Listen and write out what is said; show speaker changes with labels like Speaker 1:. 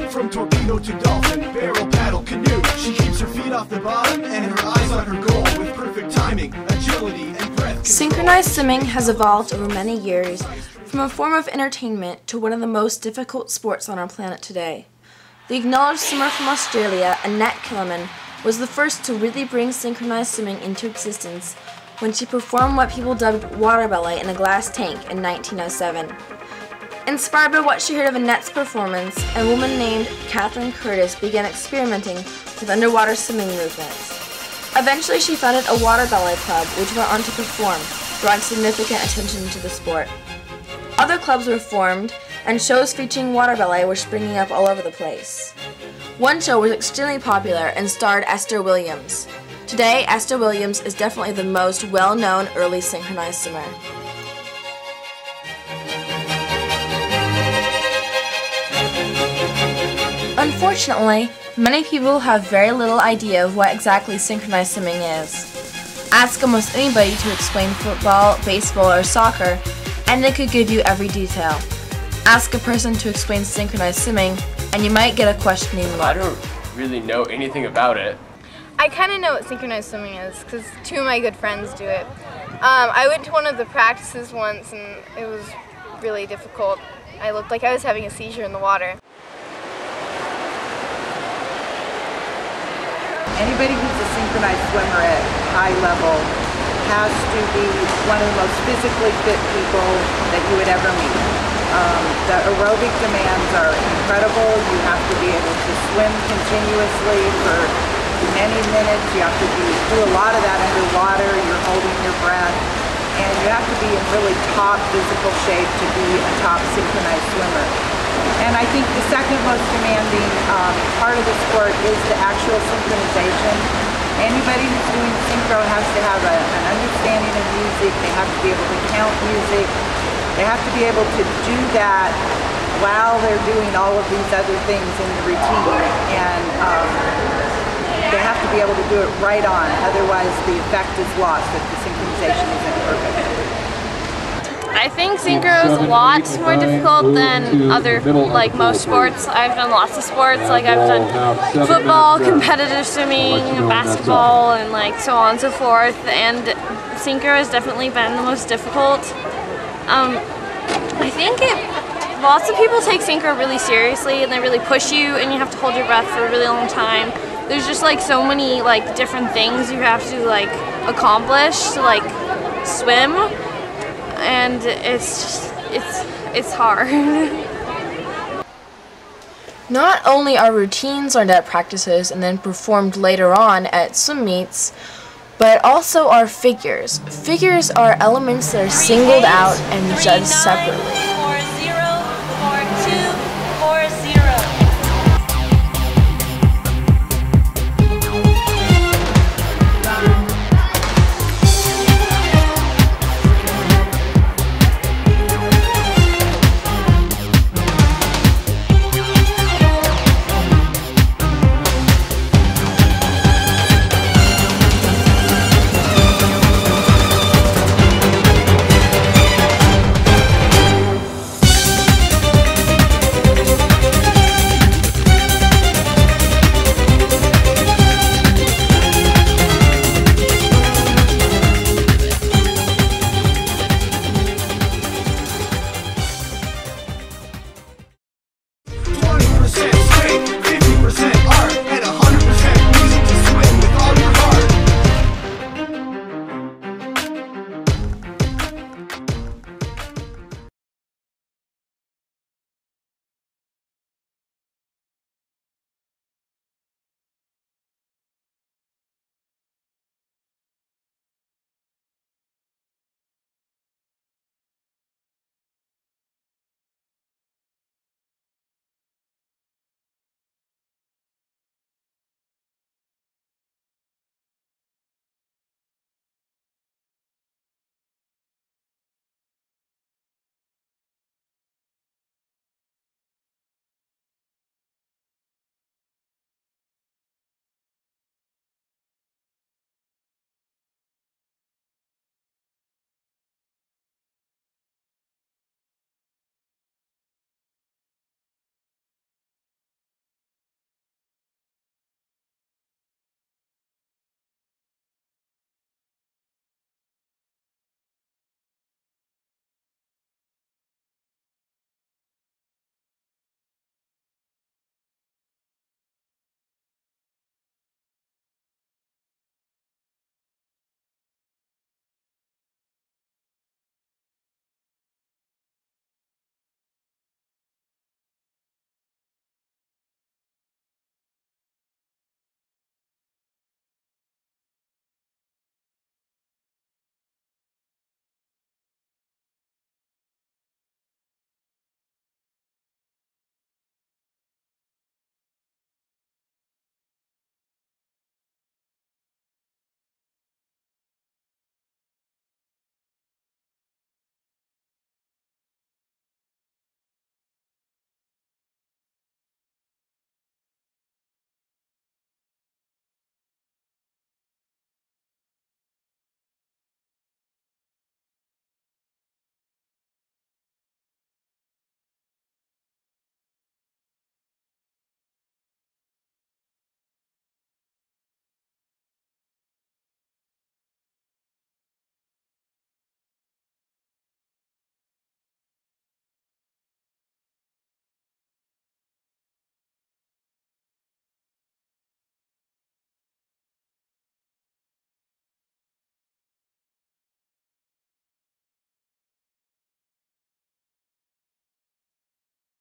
Speaker 1: From torpedo to dolphin, barrel, paddle, canoe, she keeps her feet off the bottom and her eyes on her goal with perfect timing, agility, and breath control.
Speaker 2: Synchronized swimming has evolved over many years from a form of entertainment to one of the most difficult sports on our planet today. The acknowledged swimmer from Australia, Annette Kellerman, was the first to really bring synchronized swimming into existence when she performed what people dubbed water ballet in a glass tank in 1907. Inspired by what she heard of Annette's performance, a woman named Catherine Curtis began experimenting with underwater swimming movements. Eventually she founded a water ballet club which went on to perform, drawing significant attention to the sport. Other clubs were formed, and shows featuring water ballet were springing up all over the place. One show was extremely popular and starred Esther Williams. Today, Esther Williams is definitely the most well-known early synchronized swimmer. Unfortunately, many people have very little idea of what exactly synchronized swimming is. Ask almost anybody to explain football, baseball, or soccer, and they could give you every detail. Ask a person to explain synchronized swimming, and you might get a questioning look.
Speaker 3: I don't really know anything about it.
Speaker 4: I kind of know what synchronized swimming is because two of my good friends do it. I went to one of the practices once and it was really difficult. I looked like I was having a seizure in the water.
Speaker 5: Anybody who's a synchronized swimmer at high level has to be one of the most physically fit people that you would ever meet. The aerobic demands are incredible. You have to be able to swim continuously for many minutes. You have to do a lot of that underwater. You're holding your breath. And you have to be in really top physical shape to be a top synchronized swimmer. And I think the second most demanding part of the sport is the actual synchronization. Anybody who's doing synchro has to have an understanding of music. They have to be able to count music. They have to be able to do that while they're doing all of these other things in the routine. And they have to be able to do it right on. Otherwise, the effect is lost if the synchronization isn't perfect.
Speaker 6: I think synchro is a lot more difficult than most sports. I've done lots of sports, like I've done football, competitive swimming, basketball, and so on and so forth. And synchro has definitely been the most difficult. I think lots of people take synchro really seriously and they really push you and you have to hold your breath for a really long time. There's just so many different things you have to accomplish to swim, and it's hard.
Speaker 2: Not only are routines learned at practices and then performed later on at swim meets, but also are figures. Figures are elements that are singled out and judged separately.